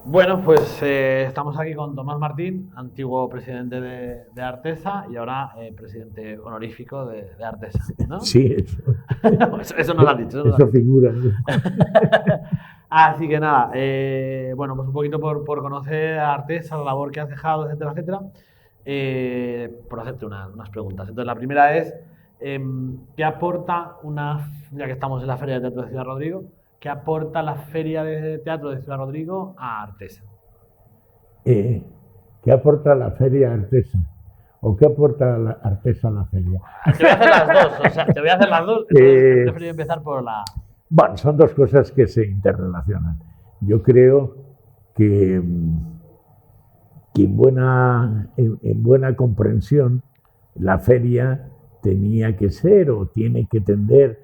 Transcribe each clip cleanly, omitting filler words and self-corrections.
Bueno, pues estamos aquí con Tomás Martín, antiguo presidente de Artesa y ahora presidente honorífico de Artesa, ¿no? Sí, Eso nos lo has dicho, eso nos lo has eso dicho. figura. Así que nada, bueno, pues un poquito por conocer a Artesa, la labor que has dejado, etcétera, etcétera, por hacerte unas preguntas. Entonces, la primera es, ¿qué aporta ya que estamos en la Feria de Teatro de Ciudad Rodrigo, qué aporta la Feria de Teatro de Ciudad Rodrigo a Artesa? Eh, ¿Qué aporta la feria artesa? ¿O qué aporta la artesa a la feria? Te voy a hacer las dos, o sea, te voy a hacer las dos, entonces he Eh, preferido empezar por la... bueno, son dos cosas que se interrelacionan. Yo creo que, que en buena comprensión la feria tenía que ser o tiene que tender,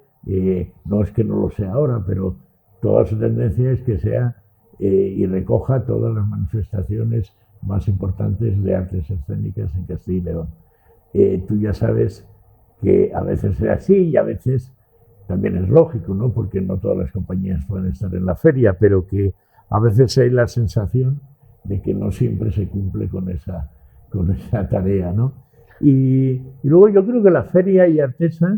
no es que no lo sea ahora, pero toda su tendencia es que sea y recoja todas las manifestaciones más importantes de artes escénicas en Castilla y León. Tú ya sabes que a veces es así y a veces también es lógico, ¿no? Porque no todas las compañías pueden estar en la feria, pero que a veces hay la sensación de que no siempre se cumple con esa tarea, ¿no? Y luego yo creo que la feria y Artesa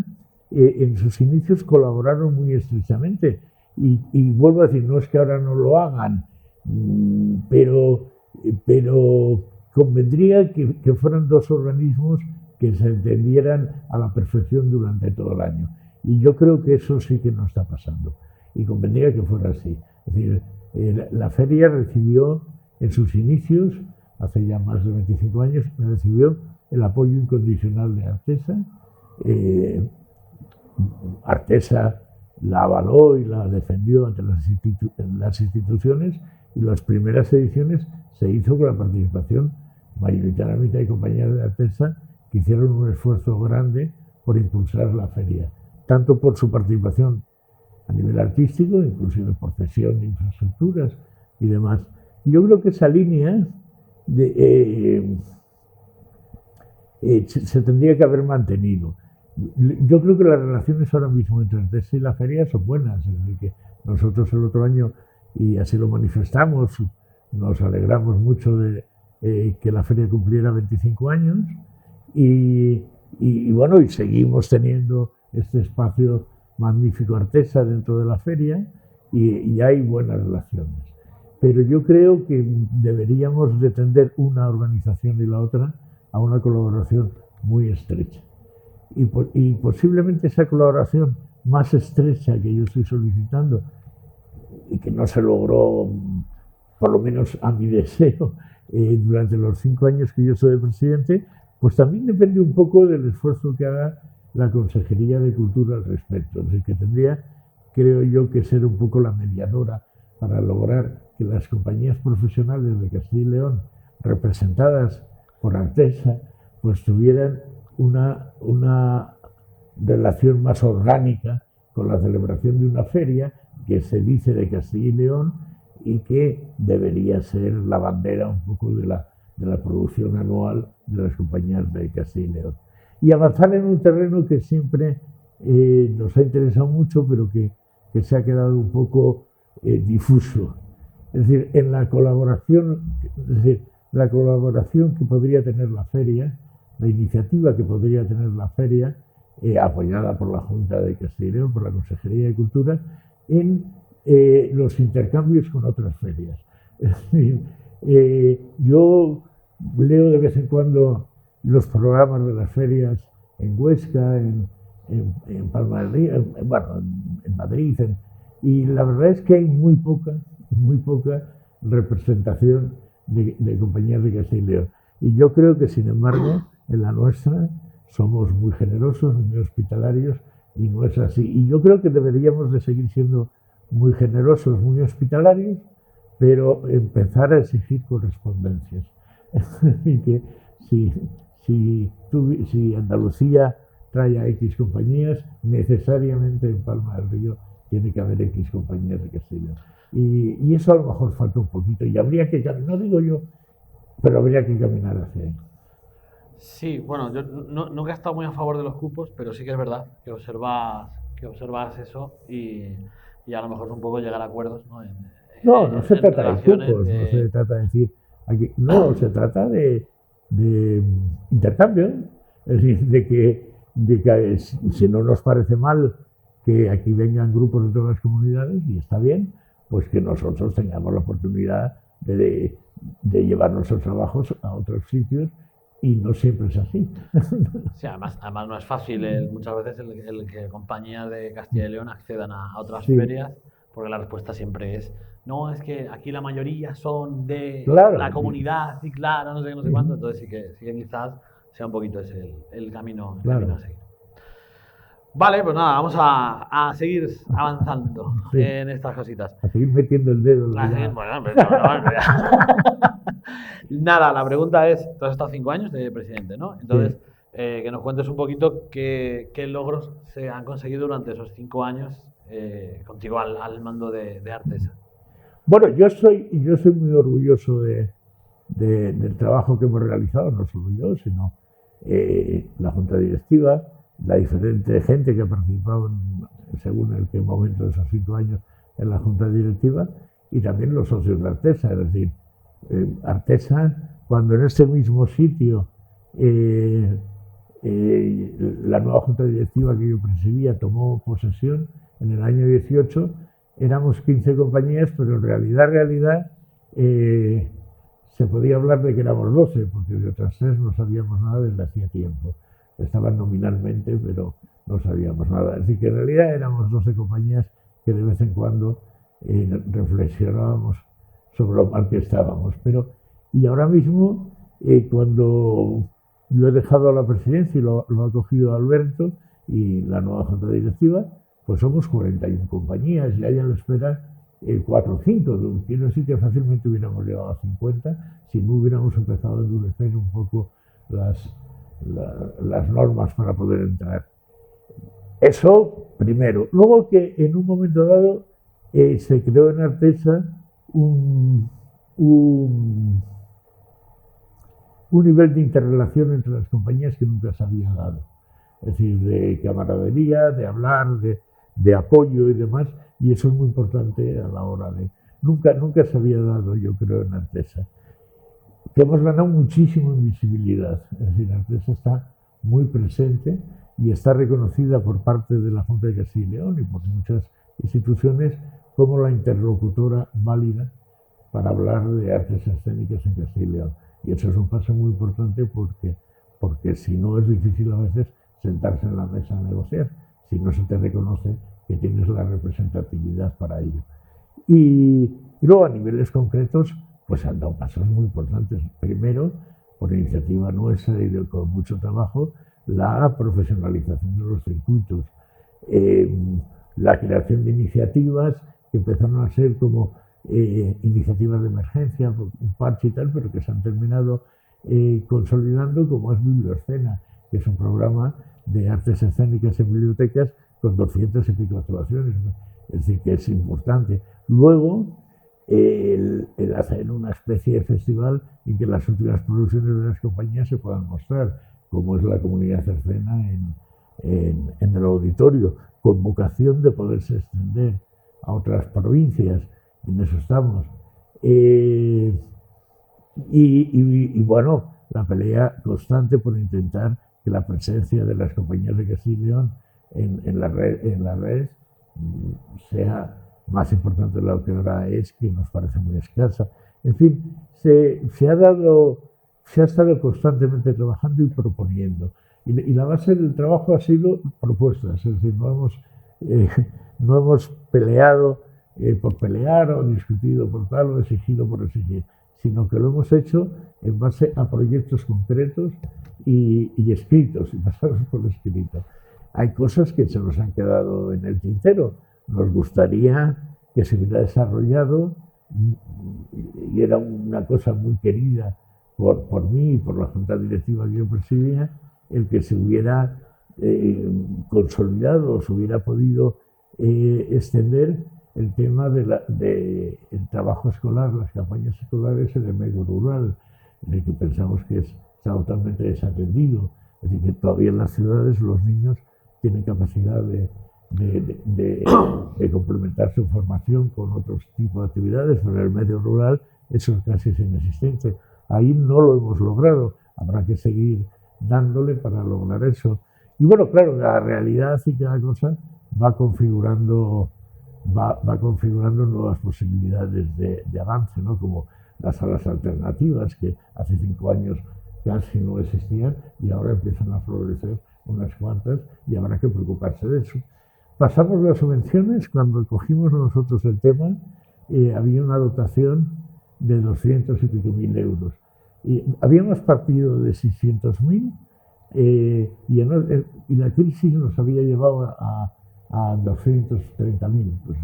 en sus inicios colaboraron muy estrechamente. Y vuelvo a decir, no es que ahora no lo hagan, pero convendría que fueran dos organismos que se entendieran a la perfección durante todo el año. Y yo creo que eso sí que no está pasando. Y convendría que fuera así. Es decir, la feria recibió en sus inicios, hace ya más de 25 años, recibió el apoyo incondicional de Artesa. Eh, Artesa la avaló y la defendió ante las instituciones, y las primeras ediciones se hizo con la participación mayoritariamente de compañías de Artesa que hicieron un esfuerzo grande por impulsar la feria, tanto por su participación a nivel artístico, inclusive por cesión de infraestructuras y demás. Y yo creo que esa línea se tendría que haber mantenido. Yo creo que las relaciones ahora mismo entre Artesa y la feria son buenas, es decir, que nosotros el otro año, y así lo manifestamos, nos alegramos mucho de que la feria cumpliera 25 años y bueno, y seguimos teniendo este espacio magnífico Artesa dentro de la feria y hay buenas relaciones. Pero yo creo que deberíamos de tender una organización y la otra a una colaboración muy estrecha. Y posiblemente esa colaboración más estrecha que yo estoy solicitando y que no se logró, por lo menos a mi deseo, durante los 5 años que yo soy presidente, pues también depende un poco del esfuerzo que haga la Consejería de Cultura al respecto. Es decir, que tendría, creo yo, que ser un poco la mediadora para lograr que las compañías profesionales de Castilla y León, representadas por Artesa, pues tuvieran una relación más orgánica con la celebración de una feria que se dice de Castilla y León y que debería ser la bandera un poco de la producción anual de las compañías de Castilla y León. Y avanzar en un terreno que siempre nos ha interesado mucho, pero que se ha quedado un poco difuso. Es decir, en la colaboración, es decir, la colaboración que podría tener la feria, la iniciativa que podría tener la feria, apoyada por la Junta de Castilla y León, por la Consejería de Cultura, en los intercambios con otras ferias. Es decir, yo leo de vez en cuando los programas de las ferias en Huesca, en Palma del Río, bueno, en Madrid, y la verdad es que hay muy poca representación de compañías de Castilla y León. Y yo creo que, sin embargo, en la nuestra somos muy generosos, muy hospitalarios, y no es así. Y yo creo que deberíamos de seguir siendo muy generosos, muy hospitalarios, pero empezar a exigir correspondencias. Y que si Andalucía trae a X compañías, necesariamente en Palma del Río tiene que haber X compañías de Castilla. Y eso a lo mejor falta un poquito. Y habría que, no digo yo, pero habría que caminar hacia ahí. Sí, bueno, yo nunca he estado muy a favor de los cupos, pero sí que es verdad que observas eso y a lo mejor es un poco llegar a acuerdos, ¿no? No, no se trata de relaciones cupos, no se trata de decir, aquí, no, se trata de intercambio, es decir, de que si no nos parece mal que aquí vengan grupos de todas las comunidades, y está bien, pues que nosotros tengamos la oportunidad de llevar nuestros trabajos a otros sitios, y no siempre es así. Sí, además no es fácil muchas veces el que compañías de Castilla y León accedan a otras Sí, ferias, porque la respuesta siempre es, no, es que aquí la mayoría son de la claro, comunidad y claro, no sé qué, no sé cuánto, entonces sí que quizás sea un poquito ese el camino a claro, seguir. Vale, pues nada, vamos a seguir avanzando sí, en estas cositas. a seguir metiendo el dedo en la llaga. Bueno, pero no, nada, la pregunta es, tú has estado 5 años de presidente, ¿no? Sí. Entonces, que nos cuentes un poquito qué logros se han conseguido durante esos 5 años contigo al mando de Artesa. Bueno, yo soy muy orgulloso del trabajo que hemos realizado, no solo yo, sino la Junta Directiva, la diferente gente que ha participado según en qué momento de esos 5 años en la Junta Directiva, y también los socios de Artesa, es decir, Artesa, cuando en este mismo sitio eh, la nueva Junta Directiva que yo presidía tomó posesión en el año 18, éramos 15 compañías, pero en realidad, eh, se podía hablar de que éramos 12, porque de otras 3 no sabíamos nada desde hacía tiempo. Estaban nominalmente, pero no sabíamos nada. Así que en realidad éramos 12 compañías que de vez en cuando reflexionábamos sobre lo mal que estábamos. Y ahora mismo, cuando yo he dejado la presidencia y lo ha cogido Alberto y la nueva Junta Directiva, pues somos 41 compañías y hay a la espera 4 o 5. Quiero decir que fácilmente hubiéramos llegado a 50 si no hubiéramos empezado a endurecer un poco las normas para poder entrar. Eso primero. Luego, que en un momento dado se creó en Artesa un nivel de interrelación entre las compañías que nunca se había dado. Es decir, de camaradería, de hablar, de apoyo y demás, y eso es muy importante a la hora de... Nunca se había dado, yo creo, en Artesa. Que hemos ganado muchísimo en visibilidad. Es decir, Artesa está muy presente y está reconocida por parte de la Junta de Castilla y León y por muchas instituciones como la interlocutora válida para hablar de artes escénicas en Castilla y León. Y eso es un paso muy importante porque si no es difícil a veces sentarse en la mesa a negociar, si no se te reconoce que tienes la representatividad para ello. Y luego a niveles concretos, pues han dado pasos muy importantes. Primero, por iniciativa nuestra y con mucho trabajo, la profesionalización de los circuitos, la creación de iniciativas que empezaron a ser como iniciativas de emergencia, un parche y tal, pero que se han terminado consolidando, como es Biblioscena, que es un programa de artes escénicas en bibliotecas con 200 y pico actuaciones, ¿no? Es decir, que es importante. Luego, el hacer una especie de festival en que las últimas producciones de las compañías se puedan mostrar, como es la Comunidad Cercena en el auditorio, con vocación de poderse extender a otras provincias. En eso estamos. Y bueno, la pelea constante por intentar que la presencia de las compañías de Castilla y León en la red sea más importante de lo que ahora es, que nos parece muy escasa. En fin, se ha estado constantemente trabajando y proponiendo. Y la base del trabajo ha sido propuestas, es decir, no hemos peleado por pelear o discutido por tal o exigido por exigir, sino que lo hemos hecho en base a proyectos concretos y escritos, y pasados por escrito. Hay cosas que se nos han quedado en el tintero. Nos gustaría que se hubiera desarrollado, y era una cosa muy querida por mí y por la Junta Directiva que yo presidía, el que se hubiera consolidado o se hubiera podido extender el tema del trabajo escolar, las campañas escolares en el medio rural, en el que pensamos que está totalmente desatendido. Es decir, que todavía en las ciudades los niños tienen capacidad de de complementar su formación con otros tipos de actividades, pero en el medio rural eso casi es inexistente. Ahí no lo hemos logrado, habrá que seguir dándole para lograr eso. Y bueno, claro, la realidad y cada cosa va configurando nuevas posibilidades de avance, ¿no? Como las salas alternativas, que hace 5 años casi no existían y ahora empiezan a florecer unas cuantas y habrá que preocuparse de eso. Pasamos las subvenciones, cuando cogimos nosotros el tema, había una dotación de 200 y pico mil euros. Y habíamos partido de 600.000 y la crisis nos había llevado a 230.000. Pues,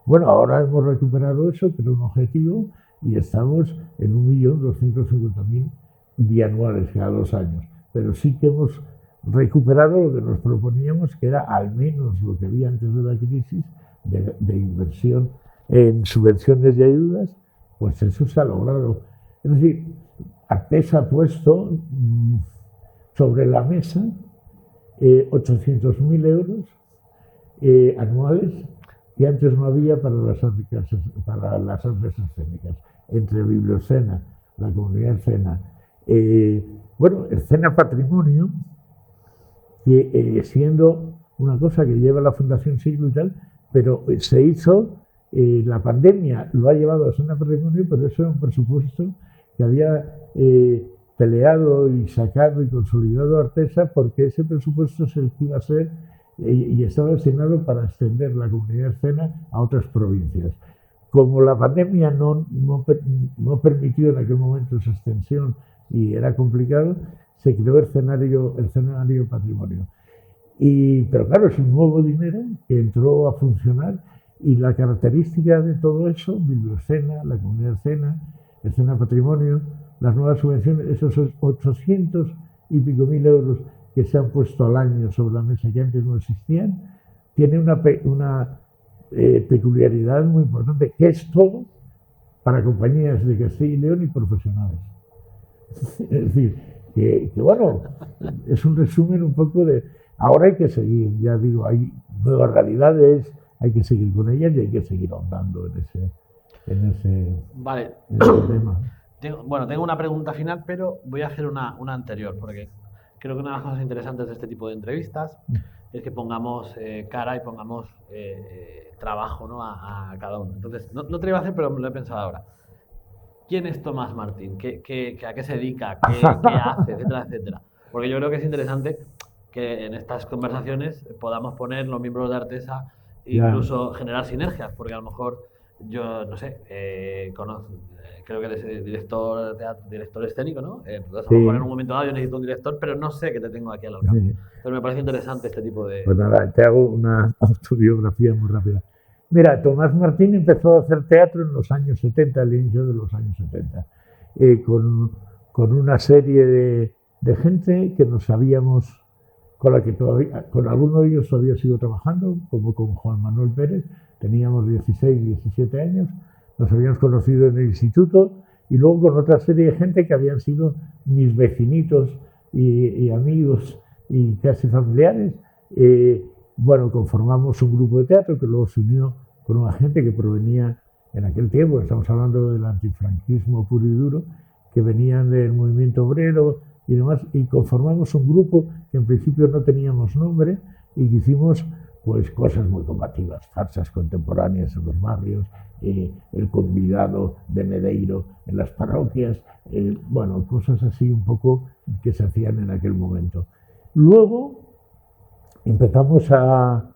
bueno, ahora hemos recuperado eso, que era un objetivo, y estamos en 1.250.000 bianuales cada 2 años. Pero sí que hemos recuperado lo que nos proponíamos, que era al menos lo que había antes de la crisis de inversión en subvenciones y ayudas, pues eso se ha logrado. Es decir, Artesa ha puesto sobre la mesa 800.000 euros anuales que antes no había para las artes escénicas, entre Biblioscena, la comunidad Escena. Bueno, Escena Patrimonio, que siendo una cosa que lleva la Fundación Siglo y tal, pero se hizo, la pandemia lo ha llevado a Escena Patrimonio, pero eso era un presupuesto que había peleado y sacado y consolidado Artesa, porque ese presupuesto es el que iba a ser y estaba destinado para extender la comunidad Escena a otras provincias. Como la pandemia no permitió en aquel momento esa extensión y era complicado, se creó el escenario Patrimonio. Pero claro, es un nuevo dinero que entró a funcionar y la característica de todo eso, Biblioscena, la comunidad Escena, Escena Patrimonio, las nuevas subvenciones, esos 800 y pico mil euros que se han puesto al año sobre la mesa que antes no existían, tiene una peculiaridad muy importante, que es todo para compañías de Castilla y León y profesionales. Es decir, que bueno, es un resumen un poco de... Ahora hay que seguir, ya digo, hay nuevas realidades, hay que seguir con ellas y hay que seguir ahondando en ese tema. Tengo una pregunta final, pero voy a hacer una anterior, porque creo que una de las cosas interesantes de este tipo de entrevistas es que pongamos cara y pongamos trabajo, ¿no? a cada uno. Entonces, no te lo iba a hacer, pero me lo he pensado ahora. ¿Quién es Tomás Martín? ¿A qué se dedica? ¿Qué hace? Etcétera, etcétera. Porque yo creo que es interesante que en estas conversaciones podamos poner los miembros de Artesa e incluso generar sinergias, porque a lo mejor yo, no sé, creo que eres director escénico, ¿no? Entonces a lo mejor en un momento dado yo necesito un director, pero no sé que te tengo aquí al alcance. Sí. Entonces me parece interesante este tipo de... Pues nada, te hago una autobiografía muy rápida. Mira, Tomás Martín empezó a hacer teatro en los años 70, al inicio de los años 70, con una serie de gente que nos habíamos, con la que todavía, con alguno de ellos todavía sigo trabajando, como con Juan Manuel Pérez, teníamos 16, 17 años, nos habíamos conocido en el instituto y luego con otra serie de gente que habían sido mis vecinitos y amigos y casi familiares. Bueno, conformamos un grupo de teatro que luego se unió con una gente que provenía, en aquel tiempo, estamos hablando del antifranquismo puro y duro, que venían del movimiento obrero y demás, y conformamos un grupo que en principio no teníamos nombre y que hicimos pues cosas muy combativas, farsas contemporáneas en los barrios, el convidado de Medeiro en las parroquias, bueno, cosas así un poco que se hacían en aquel momento. Luego empezamos a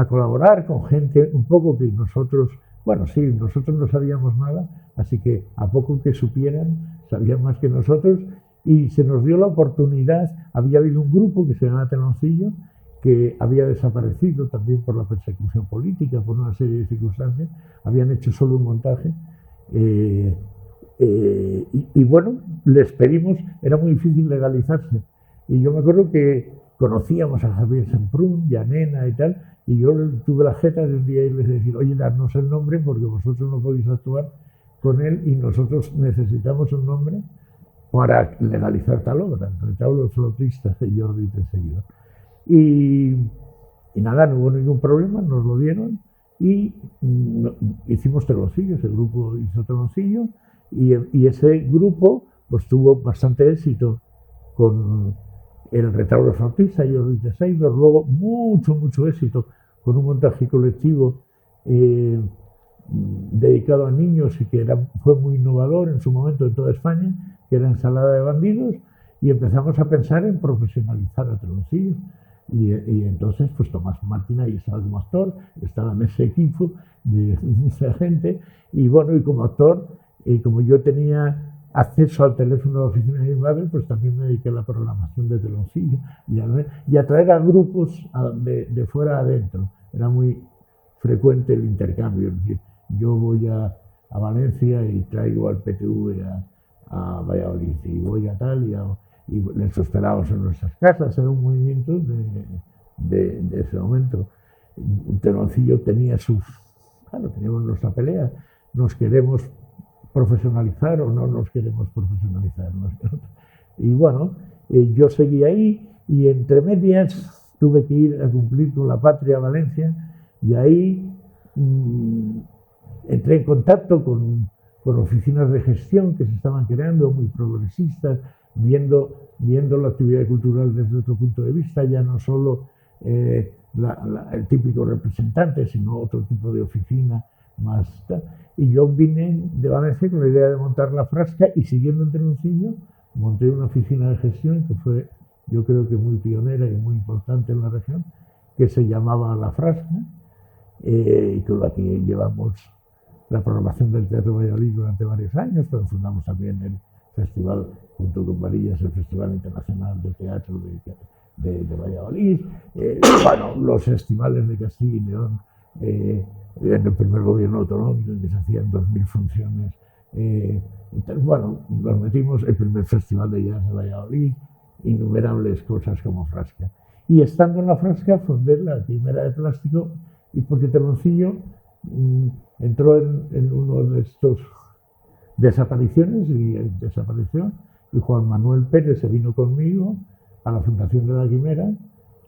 colaborar con gente un poco que nosotros, bueno, sí, nosotros no sabíamos nada, así que a poco que supieran, sabían más que nosotros, y se nos dio la oportunidad. Había habido un grupo que se llamaba Teloncillo, que había desaparecido también por la persecución política, por una serie de circunstancias, habían hecho solo un montaje, y bueno, les pedimos, era muy difícil legalizarse, y yo me acuerdo que conocíamos a Javier Semprún y a Nena y tal, y yo tuve la jeta de un día irles a decir, oye, darnos el nombre porque vosotros no podéis actuar con él y nosotros necesitamos un nombre para legalizar tal obra. Te hablo de Flotista de Jordi Tresseguido. Y Y nada, no hubo ningún problema, nos lo dieron y hicimos Teloncillo, ese grupo hizo Teloncillo y ese grupo pues tuvo bastante éxito con el Retablo Flautista y los de Sailor, luego mucho éxito con un montaje colectivo dedicado a niños y que fue muy innovador en su momento en toda España, que era Ensalada de Bandidos, y empezamos a pensar en profesionalizar a Teloncillo. Y entonces, pues Tomás Martín ahí estaba como actor, estaba en ese equipo de esa gente, y bueno, y como actor, como yo tenía acceso al teléfono de la oficina de mi madre, pues también me dediqué a la programación de Teloncillo y a traer a grupos de fuera adentro. Era muy frecuente el intercambio, es decir, yo voy a Valencia y traigo al PTV a Valladolid, y voy a tal y les hospedábamos en nuestras casas. Era un movimiento de ese momento. Teloncillo tenía claro, teníamos nuestra pelea, nos queremos profesionalizar o no nos queremos profesionalizar. Y bueno, yo seguí ahí y entre medias tuve que ir a cumplir con la Patria a Valencia y ahí entré en contacto con oficinas de gestión que se estaban creando, muy progresistas, viendo la actividad cultural desde otro punto de vista, ya no solo el típico representante, sino otro tipo de oficina más. Y yo vine de Valencia con la idea de montar La Frasca y siguiendo en Teloncillo monté una oficina de gestión que fue, yo creo que muy pionera y muy importante en la región, que se llamaba La Frasca, y con la que llevamos la programación del Teatro Valladolid durante varios años, pero fundamos también el festival, junto con Varillas, el Festival Internacional de Teatro de Valladolid, bueno, los festivales de Castilla y León, en el primer gobierno autonómico, en que se hacían 2000 funciones. Entonces, bueno, nos metimos, el primer festival de jazz de Valladolid, innumerables cosas como Frasca. Y estando en La Frasca fundé la Quimera de Plástico, y porque Teloncillo entró en uno de estos desapariciones y desapareció, y Juan Manuel Pérez se vino conmigo a la fundación de la Quimera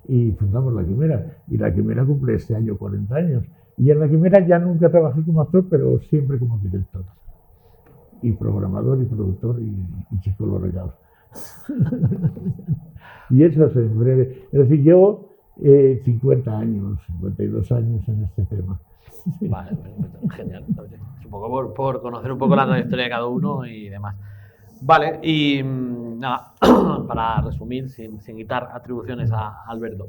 y fundamos la Quimera, y la Quimera cumple este año 40 años, y en la Quimera ya nunca trabajé como actor, pero siempre como director y programador y productor y chico los regalos. Y eso es en breve, es decir, llevo 50 años, 52 años en este tema. Vale, genial. Un poco por conocer un poco la trayectoria de cada uno y demás. Vale, y nada, para resumir, sin quitar atribuciones a Alberto,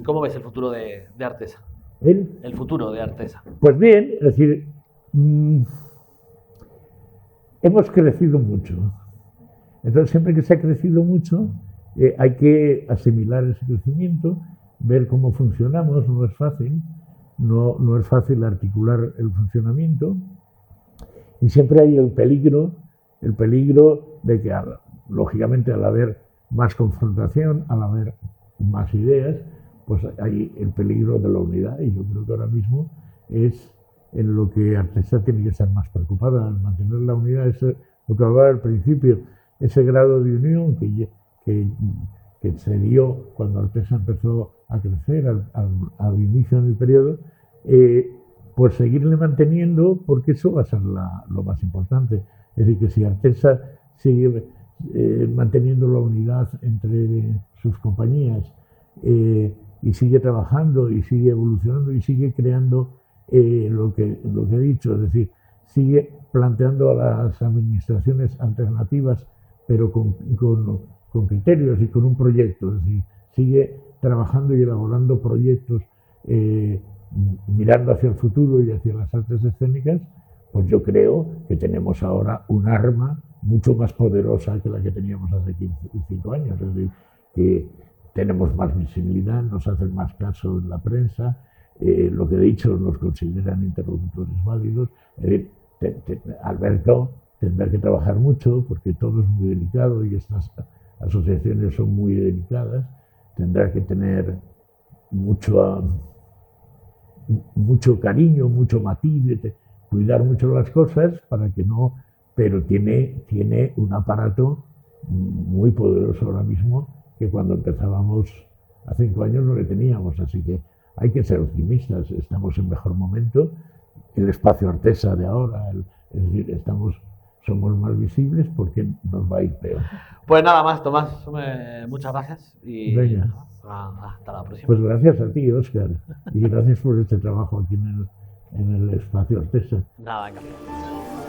¿cómo ves el futuro de Artesa? El futuro de Artesa. Pues bien, es decir, hemos crecido mucho. Entonces, siempre que se ha crecido mucho, hay que asimilar ese crecimiento, ver cómo funcionamos, no es fácil. No es fácil articular el funcionamiento y siempre hay el peligro de que, lógicamente, al haber más confrontación, al haber más ideas, pues hay el peligro de la unidad, y yo creo que ahora mismo es en lo que Artesa tiene que estar más preocupada, en mantener la unidad, lo que hablaba al principio, ese grado de unión que se dio cuando Artesa empezó a crecer al inicio del periodo, pues seguirle manteniendo, porque eso va a ser lo más importante. Es decir, que si Artesa sigue manteniendo la unidad entre sus compañías y sigue trabajando y sigue evolucionando y sigue creando lo que he dicho, es decir, sigue planteando a las administraciones alternativas, pero con criterios y con un proyecto, es decir, sigue trabajando y elaborando proyectos mirando hacia el futuro y hacia las artes escénicas, pues yo creo que tenemos ahora un arma mucho más poderosa que la que teníamos hace 5 años, es decir, que tenemos más visibilidad, nos hacen más caso en la prensa, lo que he dicho, nos consideran interlocutores válidos. Alberto tendrá que trabajar mucho porque todo es muy delicado y estas asociaciones son muy delicadas, tendrá que tener mucho cariño, mucho matiz, cuidar mucho las cosas para que no, pero tiene un aparato muy poderoso ahora mismo, que cuando empezábamos Hace 5 años no le teníamos, así que hay que ser optimistas. Estamos en mejor momento. El espacio Artesa de ahora, es decir, somos más visibles porque nos va a ir peor. Pues nada más, Tomás, muchas gracias y Venga. hasta la próxima. Pues gracias a ti, Óscar, y gracias por este trabajo aquí en el espacio Artesa. Nada, encantado.